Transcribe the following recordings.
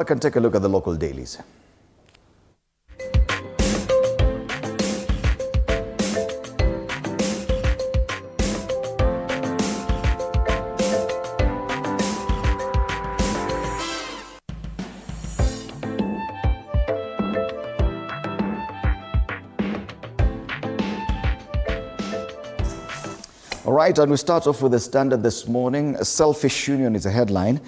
I can take a look at the local dailies. All right, and we start off with the Standard this morning. A selfish union is a headline.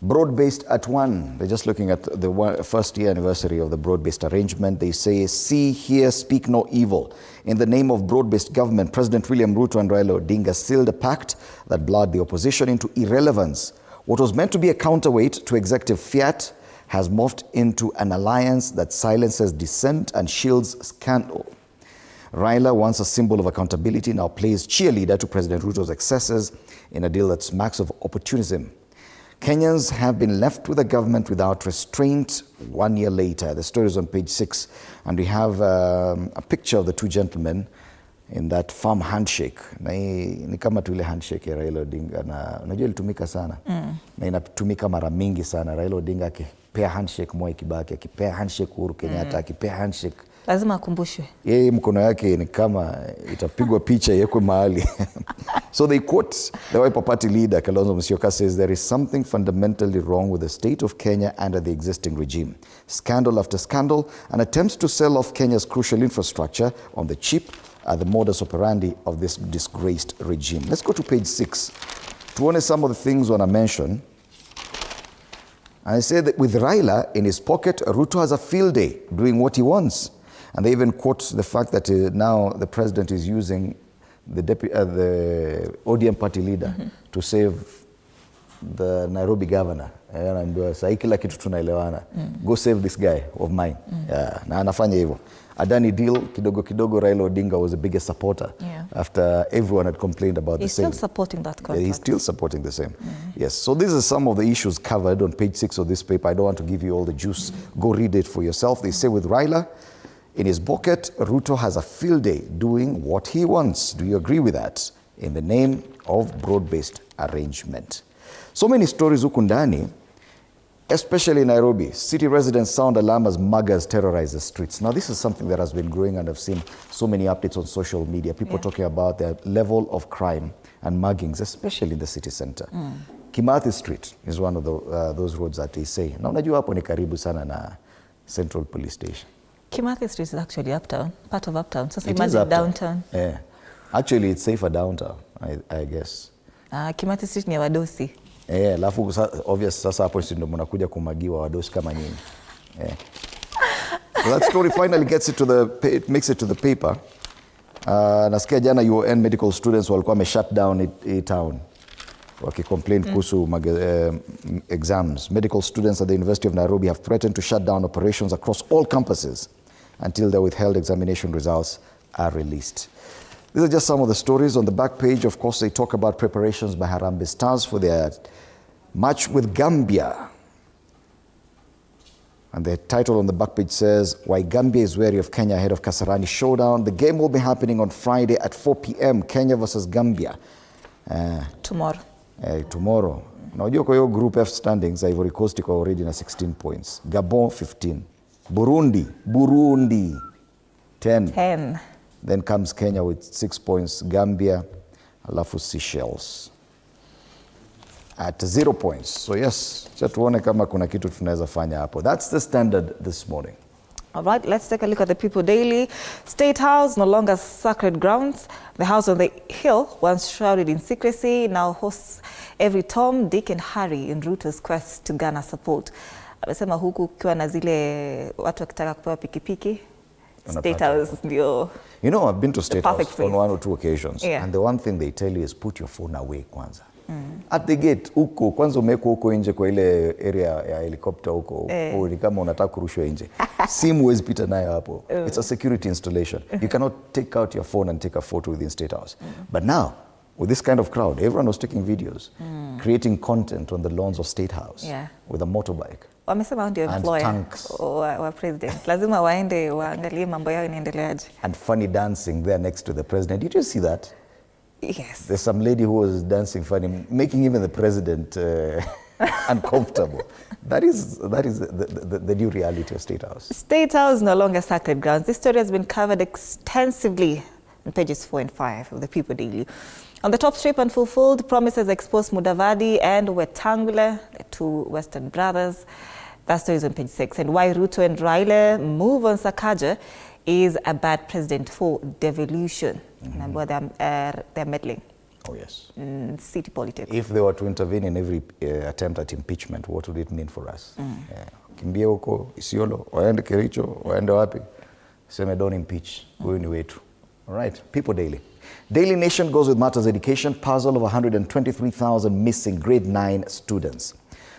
Broad-based at one. They're just looking at the first year anniversary of the broad-based arrangement. They say, see, hear, speak no evil. In the name of broad-based government, President William Ruto and Raila Odinga sealed a pact that blurred the opposition into irrelevance. What was meant to be a counterweight to executive fiat has morphed into an alliance that silences dissent and shields scandal. Raila, once a symbol of accountability, now plays cheerleader to President Ruto's excesses in a deal that smacks of opportunism. Kenyans have been left with a government without restraint 1 year later. The story is on page 6, and we have a picture of the two gentlemen in that firm handshake. Ni kama tu ile handshake ya Raila Odinga, na unajua ilitumika sana. Na inatumika mara mingi sana. Raila Odinga akipea handshake Mwai Kibaki, akipea handshake Uhuru Kenyatta, akipea handshake. Lazima akumbushwe. Yeye mkono yake ni kama itapigwa picha yekwe mahali. So they quote the Wiper Party leader, Kalonzo Musyoka, says there is something fundamentally wrong with the state of Kenya under the existing regime. Scandal after scandal and attempts to sell off Kenya's crucial infrastructure on the cheap are the modus operandi of this disgraced regime. Let's go to page 6. Tuone some of the things want to mention. And I say that with Raila in his pocket, Ruto has a field day doing what he wants. And they even quote the fact that now the president is using the ODM party leader to save the Nairobi governor. Go save this guy of mine. Na anafanya hivyo. Adani deal, kidogo kidogo, Raila Odinga was the biggest supporter after everyone had complained about the same. He's still supporting that contract. He's still supporting the same. Yes, so these are some of the issues covered on page 6 of this paper. I don't want to give you all the juice. Go read it for yourself. They say with Raila in his bucket, Ruto has a field day doing what he wants. Do you agree with that? In the name of broad-based arrangement. So many stories huku ndani, especially in Nairobi. City residents sound alarm as muggers terrorize the streets. Now, this is something that has been growing, and I've seen so many updates on social media. People talking about the level of crime and muggings, especially in the city center. Kimathi Street is one of those roads that they say. Na unajua hapo ni karibu sana na Central Police Station. Kimathi Street is actually uptown, part of uptown. So imagine downtown. Yeah. Actually, it's safer downtown, I guess. Kimathi Street ni wadosi. Alafu obvious sasa hapo ndio mnakuja kumagiwa wadosi kama nyinyi. So that story finally makes it to the paper. Nasikia jana UN medical students walikuwa shut down a town. Wakicomplain kuhusu exams. Medical students at the University of Nairobi have threatened to shut down operations across all campuses until their withheld examination results are released. These are just some of the stories. On the back page, of course, they talk about preparations by Harambee Stars for their match with Gambia. And the title on the back page says, Why Gambia is wary of Kenya ahead of Kasarani Showdown. The game will be happening on Friday at 4 p.m. Kenya versus Gambia. Tomorrow. Tomorrow. Now, you know, Group F standings, Ivory Coast iko already na 16 points. Gabon, 15. Burundi, 10. Then comes Kenya with 6 points. Gambia, alafu Seychelles at 0 points. So yes, tuone kama kuna kitu tunaweza fanya hapo. That's the Standard this morning. All right, let's take a look at the People Daily. State House, no longer sacred grounds. The house on the hill, once shrouded in secrecy, now hosts every Tom, Dick and Harry in Ruto's quest to garner support. Amesema huku ukiwa na zile watu wakitaka kupewa pikipiki. State House ndio. You know, I've been to State House on 1 or 2 occasions. And the one thing they tell you is put your phone away kwanza. At the gate, huko, kwanza umeko huko nje kwa ile area ya helicopter huko. Ni kama unataka kurushwa nje. Simu huwezi pita nayo hapo. It's a security installation. You cannot take out your phone and take a photo within State House. But now, with this kind of crowd, everyone was taking videos, creating content on the lawns of State House with a motorbike. Wamesema ndio employer wa president. Lazima waende waangalie mambo yao inaendeleaje. And funny dancing there next to the president. Did you see that? Yes. There's some lady who was dancing funny, making even the president uncomfortable. That is the new reality of State House. State House no longer sacred grounds. This story has been covered extensively on pages 4 and 5 of the People Daily. On the top strip, unfulfilled promises expose Mudavadi and Wetangula, the two Western brothers. That story is on page 6. And why Ruto and Raila move on Sakaja is a bad president for devolution. They're meddling. Oh, yes. City politics. If they were to intervene in every attempt at impeachment, what would it mean for us? Kimbia huko, Isiolo, waende Kericho, waende wapi. Seme don't impeach. Huyu ni wetu. All right, People Daily. Daily Nation goes with matters education. Puzzle of 123,000 missing grade 9 students.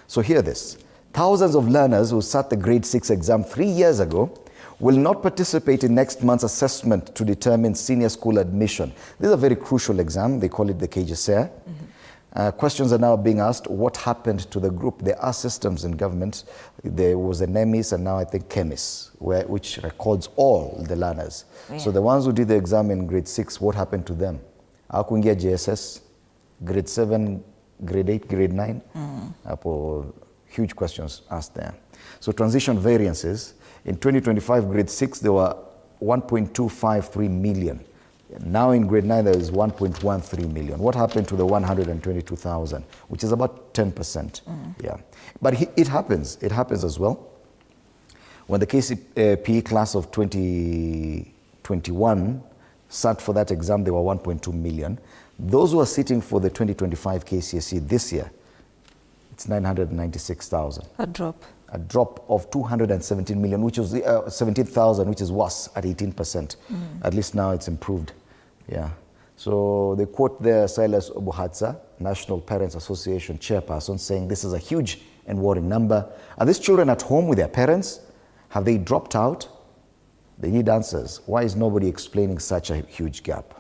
So hear this. Thousands of learners who sat the grade 6 exam 3 years ago will not participate in next month's assessment to determine senior school admission. This is a very crucial exam. They call it the KJSER. Questions are now being asked, what happened to the group? There are systems in government. There was an EMIS and now I think CHEMIS, which records all the learners. Yeah. So the ones who did the exam in grade 6, what happened to them? Hawakuingia JSS, grade 7, grade 8, grade 9. Huge questions asked there. So transition variances. In 2025, grade 6, there were 1.253 million. Now in grade 9, there is 1.13 million. What happened to the 122,000, which is about 10%? Yeah. But it happens. It happens as well. When the KCPE class of 2021 sat for that exam, they were 1.2 million. Those who are sitting for the 2025 KCSE this year, it's 996,000. A drop. A drop of 217 million, which was 17,000, which is worse at 18%. At least now it's improved. Yeah. So they quote there Silas Obuhatsa, National Parents Association chairperson, saying this is a huge and worrying number. Are these children at home with their parents? Have they dropped out? They need answers. Why is nobody explaining such a huge gap?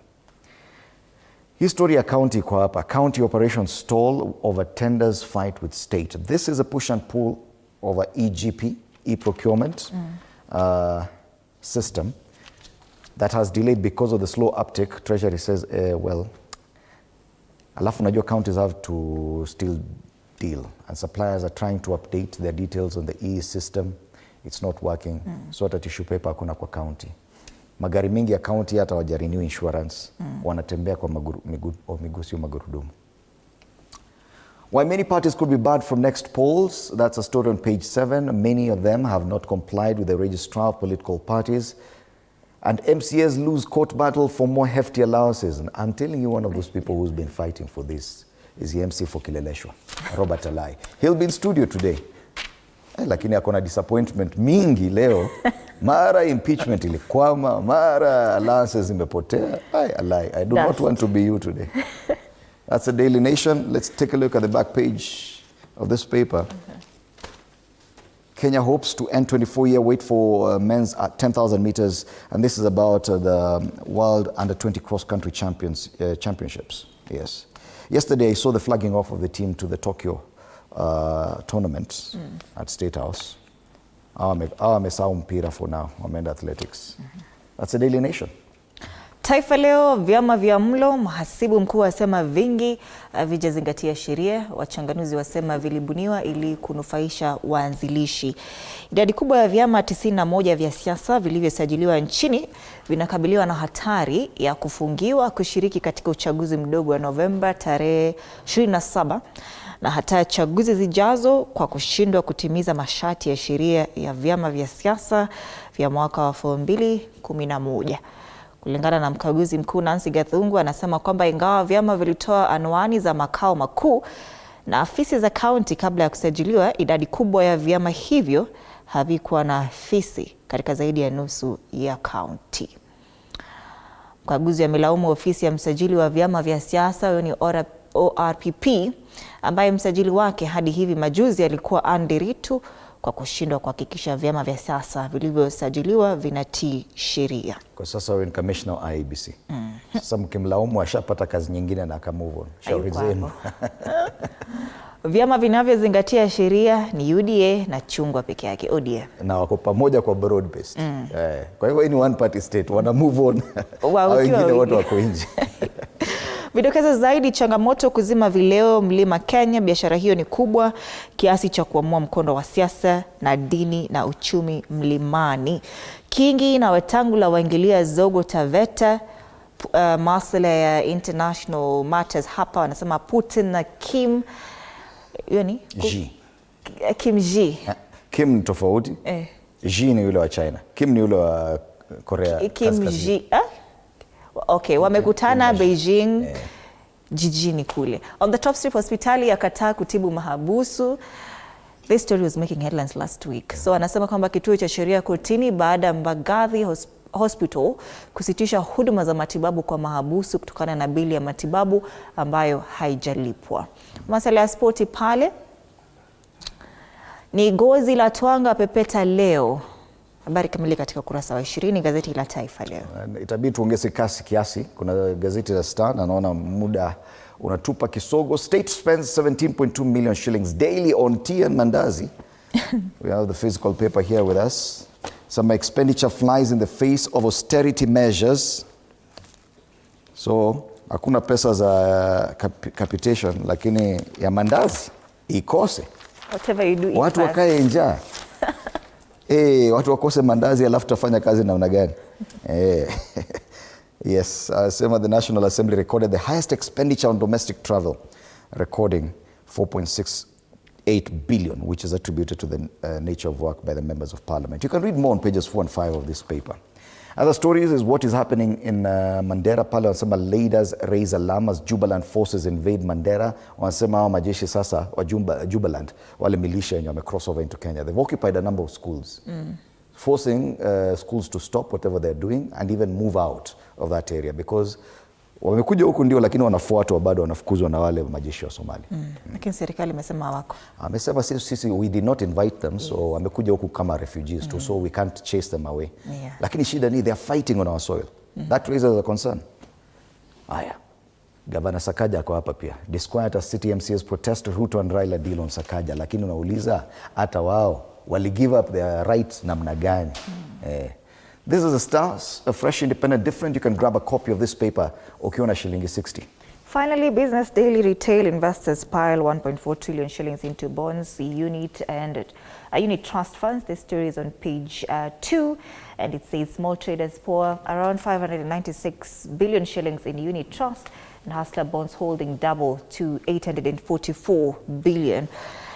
Historia County kwa hapa, county operations stall over tenders fight with state. This is a push and pull over EGP, e-procurement system that has delayed because of the slow uptake. Treasury says, alafu najua counties have to still deal and suppliers are trying to update their details on the e-system. It's not working. So hata tissue paper hakuna kwa county. Magari mingi ya county hata wajarenew insurance. Wanatembea kwa migusio magurudumu. Why many parties could be barred from next polls, that's a story on page 7. Many of them have not complied with the registrar of political parties. And MCAs lose court battle for more hefty allowances. And I'm telling you, one of those people who's been fighting for this is the MC for Kileleshwa, Robert Alai. He'll be in studio today. Lakini akona disappointment mingi leo. Mara impeachment ilikwama, mara allowances imepotea. Alai, I do not want to be you today. That's the Daily Nation. Let's take a look at the back page of this paper. Kenya hopes to end 24-year wait for men's at 10,000 meters. And this is about the World Under-20 Cross-Country Championships. Yes. Yesterday, I saw the flagging off of the team to the Tokyo tournament at State House. Wamesahau mpira for now. Wameenda athletics. That's the Daily Nation. Taifa Leo, vyama vya mlo, mhasibu mkuu wasema vingi vijazingatia sheria, wachanganuzi wasema vilibuniwa ili kunufaisha waanzilishi. Idadi kubwa ya vyama 91 vya siasa vilivyosajiliwa nchini vinakabiliwa na hatari ya kufungiwa kushiriki katika uchaguzi mdogo wa Novemba tarehe 27 na hata chaguzi zijazo kwa kushindwa kutimiza masharti ya sheria ya vyama vya siasa vya mwaka wa 2011. Kulingana na mkaguzi mkuu Nancy Gathungu, anasema kwamba ingawa vyama vilitoa anwani za makao makuu na afisi za kaunti kabla ya kusajiliwa, idadi kubwa ya vyama hivyo havikuwa na afisi katika zaidi ya nusu ya kaunti. Mkaguzi amelaumu ofisi ya msajili wa vyama vya siasa, yani ORPP, ambaye msajili wake hadi hivi majuzi alikuwa Andy Ritu, kwa kushindwa kuhakikisha vyama vya siasa vilivyosajiliwa vinatii sheria. Kwa sasa wewe ni commissioner wa IEBC. Sasa mkimlaumu ashapata kazi nyingine na akamove on. Shauri zenu. Vyama vinavyozingatia sheria ni UDA na chungwa peke yake, ODM. Na wako pamoja kwa broad based. Kwa hivyo ni one party state, wana move on. Wengine watu wako nje. Vidokezo zaidi, changamoto kuzima vileo Mlima Kenya. Biashara hiyo ni kubwa kiasi cha kuamua mkondo wa siasa na dini na uchumi mlimani. Kingi na Wetangula waingilia zogo Taveta. Masuala ya international matters hapa, wanasema Putin na Kim Kim Ji. Kim ni tofauti. Ji ni yule wa China. Kim ni yule wa Korea Kaskazini. Okay, wamekutana Beijing jijini kule. On the top strip, hospitali yakataa kutibu mahabusu. This story was making headlines last week. So anasema kwamba kituo cha sheria kotini baada ya Mbagathi Hospital kusitisha huduma za matibabu kwa mahabusu kutokana na bili ya matibabu ambayo haijalipwa. Masuala ya spoti pale ni gozi la twanga pepeta leo. Habari kamili katika ukurasa wa 20 gazeti la Taifa Leo. Itabidi tuongeze kasi kiasi. Kuna gazeti la Star na naona muda unatupa kisogo. State spends 17.2 million shillings daily on tea and mandazi. We have the physical paper here with us. Some expenditure flies in the face of austerity measures. So, hakuna pesa za capitation, lakini ya mandazi ikose. Whatever you do, watu wakae njaa. Watu wakose mandazi alafu tafanya kazi namna gani? Yes, the National Assembly recorded the highest expenditure on domestic travel, recording 4.68 billion, which is attributed to the nature of work by the members of parliament. You can read more on pages 4 and 5 of this paper. Other stories is what is happening in Mandera. Pale wanasema leaders raise alarm as Jubaland forces invade Mandera. Wanasema hawa majeshi sasa wa Jubaland, wale militia wenye wame cross over into Kenya. They've occupied a number of schools, forcing schools to stop whatever they're doing and even move out of that area because wamekuja huku ndio, lakini wanafuatwa bado, wanafukuzwa na wale majeshi wa Somali. Lakini serikali imesema hawako. Amesema sisi we did not invite them, so wamekuja huku kama refugees too, so we can't chase them away. Lakini shida ni they are fighting on our soil. That raises a concern. Aya, Gavana Sakaja ako hapa pia. Disquiet as city MCs protest Ruto and Raila deal on Sakaja, lakini unauliza hata wao wali give up their rights namna gani? This is a Star, a fresh, independent, different. You can grab a copy of this paper, ukiona shilingi 60. Finally, Business Daily, retail investors pile 1.4 trillion shillings into bonds, unit trust funds. This story is on page 2, and it says small traders pour around 596 billion shillings in unit trust, and hustler bonds holding double to 844 billion.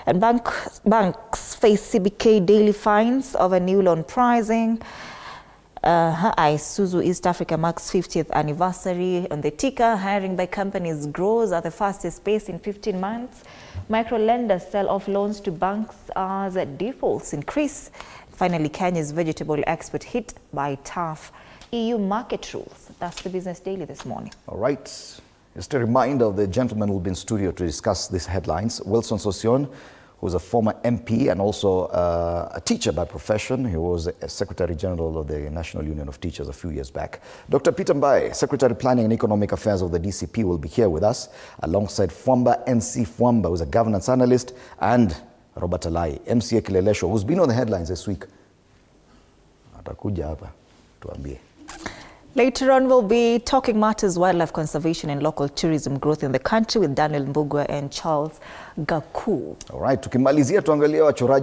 And banks face CBK daily fines over new loan pricing. Isuzu East Africa marks 50th anniversary on the ticker. Hiring by companies grows at the fastest pace in 15 months. Micro lenders sell off loans to banks as defaults increase. Finally, Kenya's vegetable export hit by tough EU market rules. That's the Business Daily this morning. All right. Just a reminder of the gentleman who will be in studio to discuss these headlines. Wilson Sosion, who's a former MP and also a teacher by profession. He was a Secretary General of the National Union of Teachers a few years back. Dr. Peter Mbai, Secretary Planning and Economic Affairs of the DCP, will be here with us, alongside Fwamba NC Fwamba, who's a governance analyst, and Robert Alai, MCA Kilelesho, who's been on the headlines this week. Atakuja hapa tuambie. Later on, we'll be talking matters wildlife conservation and local tourism growth in the country with Daniel Mbugua and Charles Gaku. All right, tukimalizia tuangalia wachoraji